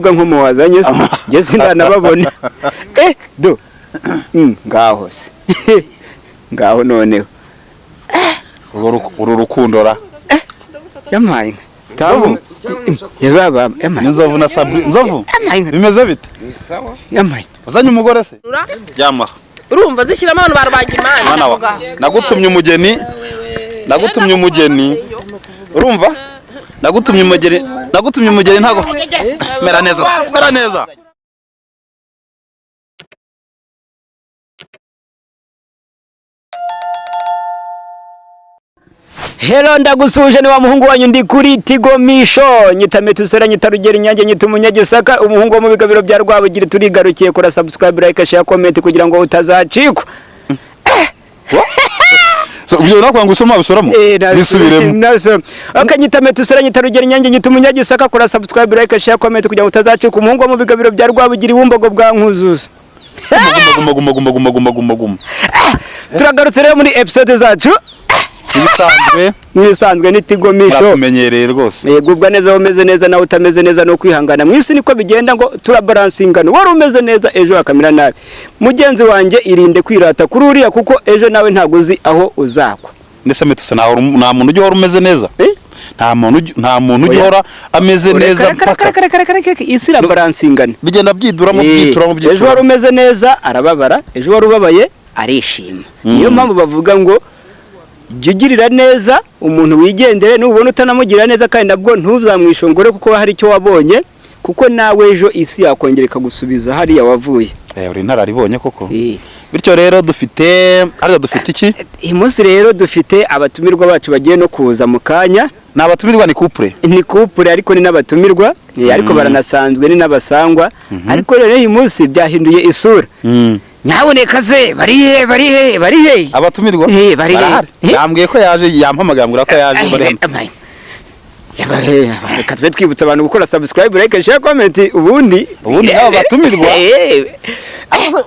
nko wazanye nge sindanababona do ngaho se ngaho noneho uru rukundora yamaye tabu yababa yamaye nzovu na sabri nzovu bimeze bite sawa yamaye uzanye umugore se ryama urumva zishyiramo abantu barwaga imana mwana wa nagutumye umugeni urumva nagutumye umugeni ntago mera neza Hello ndagusuje ni wa muhungu wanyu ndi kuri Tigo Misho nyitametusera nyitarugera inyange nyitumunyagisaka umuhungu wo mu bigabiro bya Rwabugira turigarukiye kora subscribe like share comment kugira ngo utazacikwa so ubyo nakwanga usoma bisoramo bisubiremo akanyitametusera nyitarugera inyange nyitumunyagisaka kora subscribe like share comment kugira ngo utazacikwa umuhungu wo mu bigabiro bya Rwabugira ibumbogo bwa nkuzuza guma turagarutse rero muri episode zacu ibisanzwe ni Tigo Misho batumenyereye rwose yegubwa neza umeze neza nawe utameze neza no kwihangana mwisi niko bigenda ngo turabalansingana wari umeze neza ejo akamira nabi mugenzi wanjye irinde kwirata kuri uriya kuko ejo nawe ntaguzi aho uzakwa ndetse metuse nta muntu ujye hora umeze neza nta muntu ujye hora ameze neza isi irabalansingana bigenda byiduramo ejo wari umeze neza arababara ejo wari ubabaye arishima niyo mpamvu bavuga ngo jugirira neza umuntu wigendere nubona utanamugirira neza kandi nabwo ntuzamwishongore kuko hari icyo wabonye kuko nawe ejo isi yakongereka gusubiza hari ya wavuye uri ntararibonye koko bityo rero dufite iki imunsi rero dufite abatumirwa bacu bagiye no kuza mu kanya n'abatumirwa ni couple ariko ni n'abatumirwa ariko baranasanzwe ni n'abasangwa ariko rero iyi munsi byahinduye isura nyaboneka ze barihe abatumirwa yambwiye ko yaje yampamagambura ko yaje reka tube twibutsa abantu gukora subscribe like share comment ubundi nabo batumirwa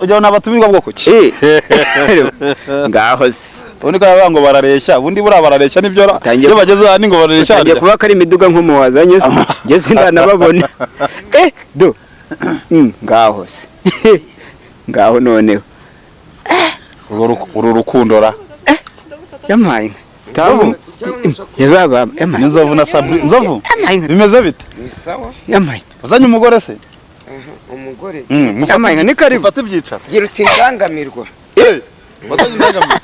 ujya n'abatumirwa bwoko ki ngaho se ubundi ko yavuga ngo barareshya ubundi bura barareshya nibyo iyo bageze hano ngo barareshya ngiye kuba kari imiduga nko wazanye se nge sindanababona do ngaho se ngaho noneho uru rukundora yamaye tabu yababa yamaye nzovu na sabri nzovu bimeze bite sawa yamaye uzanye umugore se umugore yamaye ni karibu fata ibyicaro gira uti ndangamirwa bazanye ndangamirwa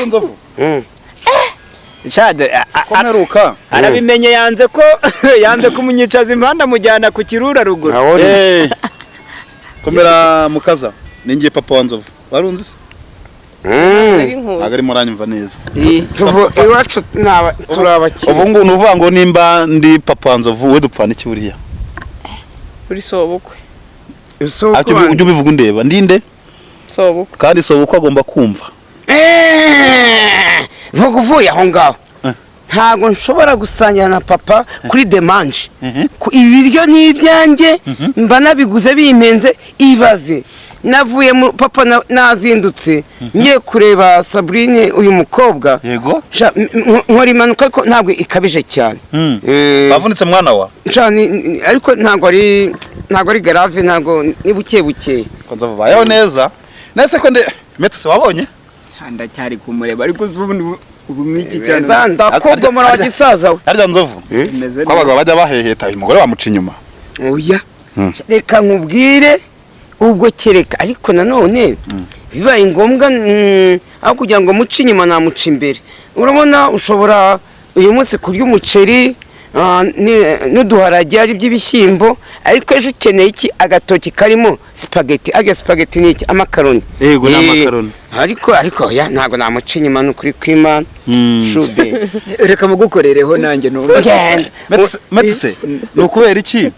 nzovu Shade komeruka arabimenye yanze kumunyicaza impanda mujyana ku kirura ruguru komera mukaza ningiye papa wa nzovu warunzi se agari muranyumva neza iwacu turabakira ubu ngo nuvuga ngo nimba ndi papa wa nzovu we dupfana iki buriya uri sobukwe ujye ubivuga undeba ndinde sobukwe kandi sobukwe agomba kumva vuga uvuye aho ngaho ntago nshobora gusangira na papa kuri demanje ibiryo n'ibyanjye mba nabiguze bimenze ibaze navuye mu papa nazindutse ngiye kureba Sabrine uyu mukobwa yego nkora impanuka ariko ntabwo ikabije cyane bavunitse mwana wa ariko ntabwo ari grave ntabwo ni buke ko nzovu bayeho neza nese ko metuse wabonye cyanda cyari kumureba ariko ubu mwiki cyane ndakobwa muri agisaza we harya nzovu ko abagabo bajya baheheta uyu mugore wamuca inyuma oya reka nkubwire ubwo kereka ariko nanone bibaye ngombwa aho kugira ngo muce inyuma namuca imbere urabona ushobora uyu munsi kurya umuceri n'uduharage ari by'ibishyimbo ariko ejo ukeneye iki agatoki karimo spaghetti ni iki amakaroni yego n'amakaroni ariko ya ntago namuca inyuma n'ukuri kw'Imana shube reka mugukorereho nanjye metuse ni ukubera iki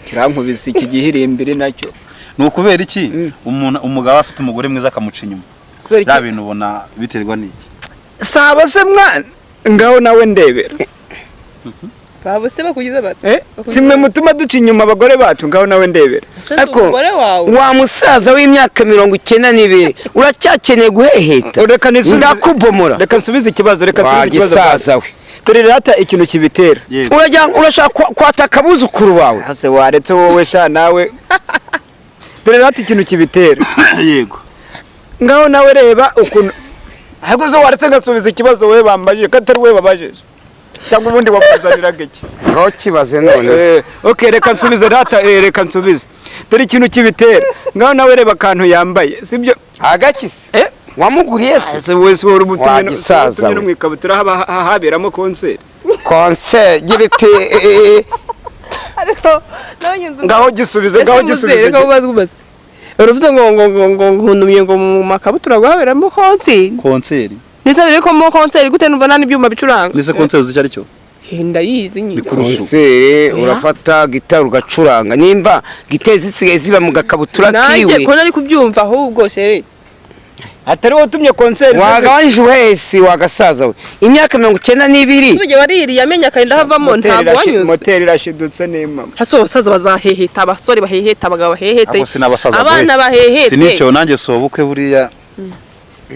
kirankubise iki gihirimbiri nacyo ni ukubera iki umugabo afite umugore mwiza akamuca inyuma nta bintu ubona biterwa n'iki saba se mwana ngaho nawe ndebera babo se bakugize bati simwe mutuma duca inyuma abagore bacu ngaho nawe ndebera ariko wa musaza w'imyaka 92 uracyakeneye guheheta reka ndakubomora reka nsubize ikibazo gisaza we dore rata ikintu kibitera Yego. urashaka kwataka abuzukuru bawe hase waretse wowe sha nawe dore rata ikintu kibitera Yego. ngaho nawe reba ukuntu ahubwo zo waretse ngasubiza ikibazo wowe bambajije ko atari wowe babajije cyangwa ubundi wamuzaniraga iki aho kibaze none okay reka nsubize rata reka nsubize dore ikintu kibitera ngaho nawe reba akantu yambaye sibyo agakise wamuguriye se ese wese wari Wagisaza we. no mwikabutura haberamo concert gira iti ariko nawe nyinzu ngaho gisubize ngaho gisubize uravuze ngo nkunumye ngo mu makabutura guhaberamo konseri Konseri. nisabire ko mu konseri gute numva nta n'ibyuma bicuranga Ndetse konseri uzi icyo ari cyo? ndayizi nyine konseri urafata gitari ugacuranga nimba gitari zisigaye ziba mu gakabutura nanjye kiwe ko nari kubyumva ahubwo sheri atari wotumye concert wagabanyije wese wagasaza we imyaka 92 suje wariri yamenya karinda havamo ntago wanyuze moteri irashidutse n'imama haso abasaza bazaheheta abasore baheheta abagabo baheheta Ako sinabasaza. abana bahehete Siniceho nanjye sobukwe buriya.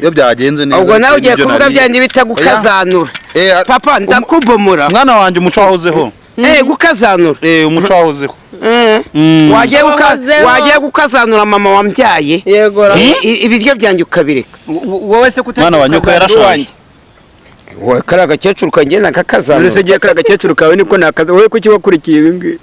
Iyo byagenze neza. ubwo nawe ugiye kuvuga byandi bita gukazanura papa ndakubomora Mwana wanjye umuco wahozeho. gukazanura Umuco wahozeho. wagiye gukazanura mama wambyaye yego ibiryo byanjye ukabireka wowe se kutari Mwana wa nyoko yarashaje. wowe kari agakecuru kanjye nakakazanura uretse giye kari agakecuru kawe niko nakaza wowe kuki wakurikiye ibi ngibi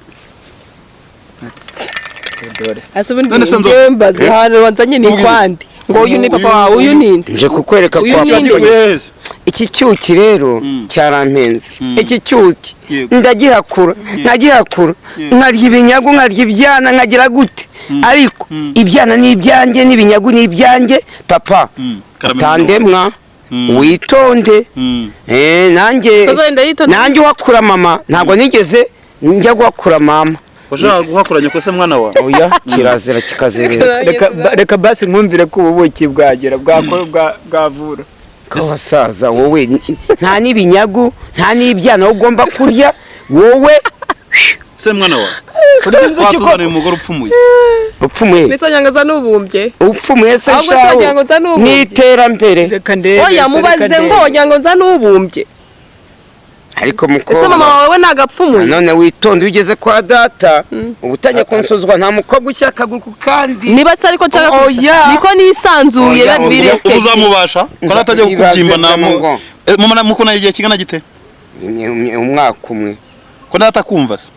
None se asubinde mbaze hano wanzanye ni kwandi ngo uyu ni papa wawe uyu ninde nje kukwereka Uyu kwa ni papa nde? iki cyuki rero cyarampenze iki cyuki Yego. ndagihakura nkagihakura nkarya ibinyagu nkarya ibyana nkagira gute ariko ibyana ni ibyanjye n'ibinyagu ni ibyanjye papa tandemwa witonde nanjye wakura mama ntabwo nigeze njya guhakura mama Ushaka guhakuranya ko se mwana wa? oya kirazira kikazereza reka basi nkumvire ko ubuki bwagera bwavura kabasaza wowe nta n'ibinyagu nta n'ibyana ugomba kurya wowe Se mwana wa? kurya inzuki ko Watuzaniye umugore upfumuye. upfumuye nisanya za nubumbye upfumuye se ahubwo shawo sajya ngo nza nubumbye n'iterambere reka ndebe oya mubaze ngo wagira ngo nza nubumbye ariko ese mama mukobwa wawe nagapfumuye none witonde ugeze kwa data ubutanye konsozwa nta mukobwa ushyaka kandi niba se ariko nshaka Oya. niko nisanzuye Oya, bireke Uzamubasha? Ko natajya kukubyimba namo. Mukuna igihe kigana gite? umwaka umwe Ko natakumva se.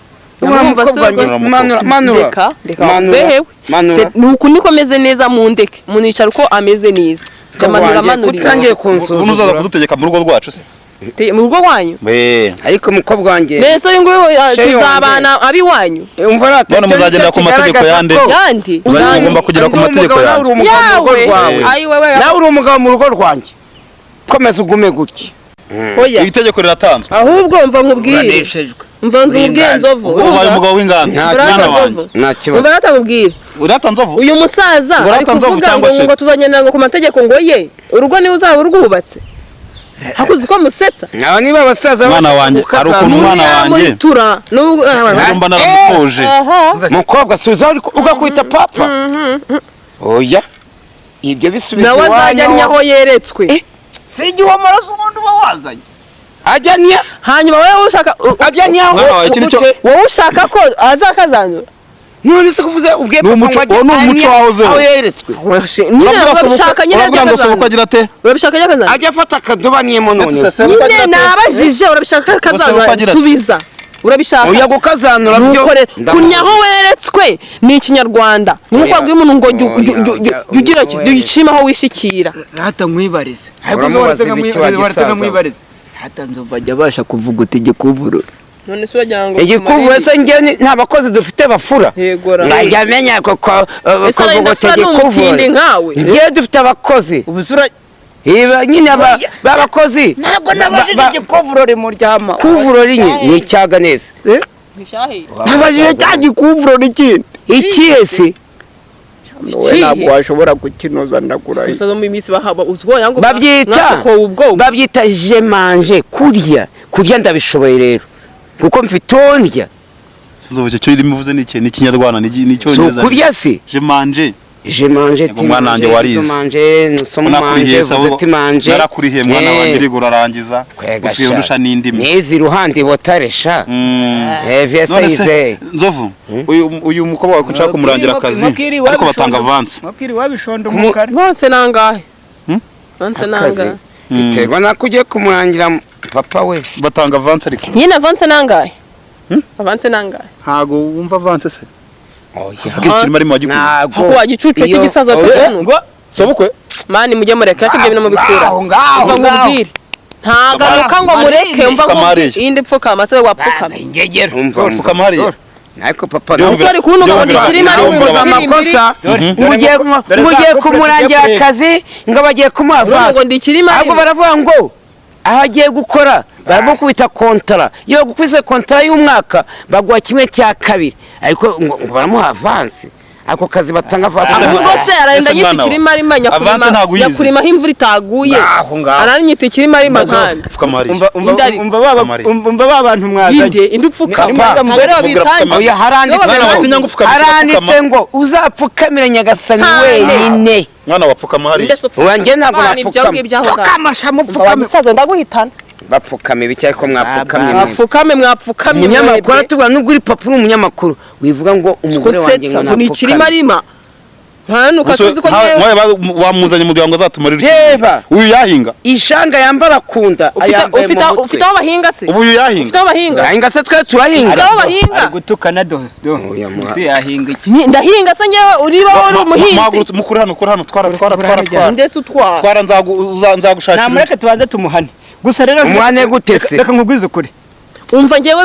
manura nuko niko meze neza mu ndeke municara uko ameze neza manura utangiye konsozwa Uno uzaza kudutegeka mu rugo rwacu se. mu rugo wanyu ariko umukobwa wanjye mbese ngo tuzabana abi wanyu umva None muzagendera ku mategeko yande. yandi Mugomba kugira ku mategeko yanjye. nawe uri umugabo mu rugo rwanjye komeza ugume gutya oya Iri tegeko riratanzwe. ahubwo mva nkubwire uraneshejwe mva nkubwire nzovu Ubaye umugabo w'inganzo. Mwana wanjye. nta kibazo umva natakubwire Uratanzovu? uyu musaza Ngo ari ratanzovu kuvuga cyangwa se? ngo tuzagendera ngo ku mategeko ngo ye urugo niwe uzaba urwubatse hakuzi ko musetsa aba niba abasaza Mwana wanjye ari ukuntu umwana wanjye. muritura nubwo Ngomba naramutoje. mukobwa subiza ugakwita papa oya ibyo bisubiza nawe azajya aho yeretswe si igihomora z'umuntu uba wazanye ajyanya hanyuma wowe ushaka ajyanya Mwana wawe iki nicyo wowe ushaka ko azakazanyura none se kuvuze ubwiye Ni umuco- uwo ni umuco wahozeho. aho yeretswe nyine urabishaka nyine urabwira ngo sobuko agira ate? urabishaka akazanyura ajya afata akadoba niyemo none nyine nabajije urabishaka akazanyura subiza urabishaka oya gukazanura byo nukore kunyaho weretswe ni ikinyarwanda nuko agwe umuntu ngo ugira gicima aho wishikira hata nkwibarize Uramubaza ibiki wagisaza? nkwibarize hata nzova ajya abasha kuvuga uti igikuvurura none se wagira ngo igikuvu ese njye nta bakozi dufite bafura yegora najya amenya ko ese arenda fura n'umutindi nkawe njye dufite abakozi ubusura iba nyine babakozi ntabwo nabajije igikuvurura muryama kuvurora inye ni icyaga neza nabajije cya gikuvurura ikindi ikihe se we ntabwo washobora kukinoza ndakurahiye umusaza mu minsi bahaba uzwo yango babyita je manje kurya ndabishoboye rero kuko mfite ondya Sinzovuze cyo irimo uvuze ni ikinyarwanda ni so icyongereza. kurya se Je manje. je manje Yego, mwana wanjye warize. manje nusomo manje uzeti manje narakurihiye mwana wanjye iri gurangiza usigaye undusha n'indimi nezi iruhande botaresha vesa ize Nzovu uyu mukobwa wawe nshaka kumurangira akazi ariko batanga avance Mukiri wabishondo umukara Avance nangahe? Avance nangahe? biterwa nako ugiye kumurangira papa we batanga avance ariko Nyine avance nangahe? Avance nangahe? ntago wumva avance se oya akikiri marimo wagikuye Ako wagicucu cy'igisaza cy'umuntu. ngo sobukwe Mani mujye mureka ibyo bintu mubikura. ngaho Uva ngubwire. Ntagaruka ngo mureke umva Pfukamariye. indi pfukama se wapfukama. ingegera umva upfukama hariya ariko papa Umusore kuntu ngo ndikirima ari umva amakosa mugiye kumurangira akazi ngo bagiye kumuha ngo avance ndikirima ahubwo baravuga ngo aho agiye gukora baramukubita kontara iyo gukwize kontara y'umwaka baguha 1/2 ariko ngo baramuha avance ako kazi batanga avance ahubwo se arenda Ese mwana yitikirima ari manya Avance ntago uyizi. nyakurima imvura itaguye aranyita ari makandi upfukama hariya Indari. umva babantu mwazanye inde indi upfukama Papa. abere babitanye oya haranditse ngo uzapfukamira nyagasani wenyine mwana wapfukama hariya wanjye ntabwo napfukama pfukama pfukama wagisaza ndaguhitana bapfukama ibiki ariko mwapfukamye mwapfukamye umunyamakuru atubwira nubwo uri papa uri umunyamakuru wivuga ngo umugore wanjye ngo ni ikirima napfukame rima ntanuka tuzi ko ngewe wamuzanye mu ngo azatumarira reba uyu yahinga ishanga yambara kunda ufite aho bahinga se ubu uyu yahinga ufite aho bahinga yahinga se twe turahinga ufite aho bahinga ari gutukana do si yahinga iki ndahinga se ngewe uriba uri umuhinzi mukuri hano twara ndetse utwara twara nzagushakira namureke tubanze tumuhane gusa rero umwane gute se reka nkubwize ukuri umva ngewe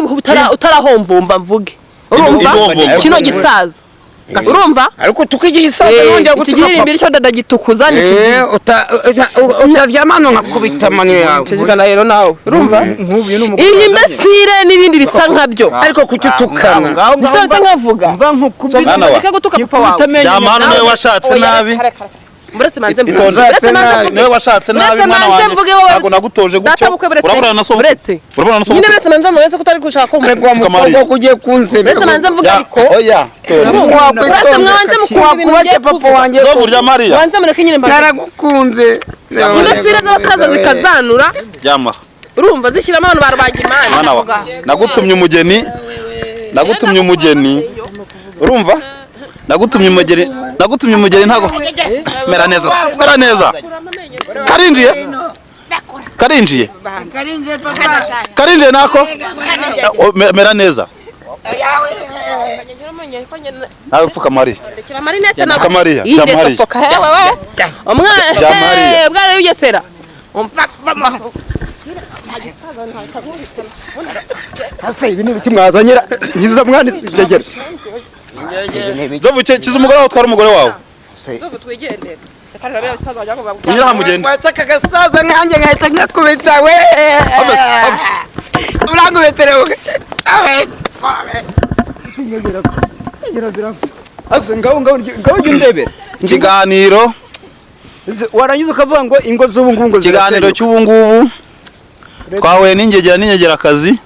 utarahomva umva mvuge urumva kino gisaza urumva ariko tukigiye isaza nongera iki gihirimbiri cyo dadagitukuza ni kizi utaryama no nkakubita mano yawe cecekana rero nawe urumva nk'ubu ni umugore iyi mbesire n'ibindi bisa nkabyo ariko kuki utukana bisanzwe nkavuga mva nkukubye Mwana wa. reka gutuka papa wawe Jamana niwe washatse nabi muretse manze mvuge Itonde. muretse manze mvuge niwe washatse nabi Uretse mwana manze wanjye mvuge wowe. ntago nagutoje gutyo Databukwe buretse. urabona na so Buretse. urabona na so nyine muretse manze mvuge ko utari gushaka ko ariko wa mukobwa ko ugiye kunzera muretse manze mvuge ariko oya muretse mwanje mukunda ibintu wakubashye bigiye papa kuvuga wanjye Nzovu rya Mariya wanze mureke nyine mbaze naragukunze imbesire z'abasaza zikazanura ryama urumva zishyiramo abantu barwaga imana mwana wa nagutumye umugeni urumva nagutumye umugeni ntago mera neza karinjiye nako mera neza nawe pfuka Mariya pfuka Mariya Inde sofoka hewe umwana bwara yugesera hasa ibi ni biki mwazanyira ngiza mwana igegera Nzovu kiza umugore wawe twara umugore wawe Nzovu twigendere kandi rabira bisaza bajya ko unyira hamugende wataka gasaza nkanjye ngahita nkakubita we urangubetere awe Akse ngaho ndebera ikiganiro warangiza ukavuga ngo ingo z'ubu ngubu ngo ikiganiro cy'ubu ngubu twahuye n'ingegerakazi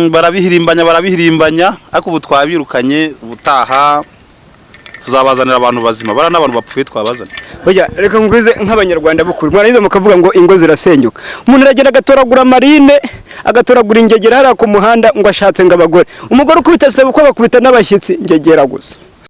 barabihirimbanya ariko ubu twabirukanye ubutaha tuzabazanira abantu bazima bara n'abantu bapfuye twabazana oya reka ngwize nk'abanyarwanda bukuru mwarangiza mukavuga ngo ingo zirasenyuka umuntu aragenda agatoragura marine agatoragura ingegera hariya ku muhanda ngo ashatse ngo abagore umugore ukubita se uko bakubita n'abashyitsi ingegera gusa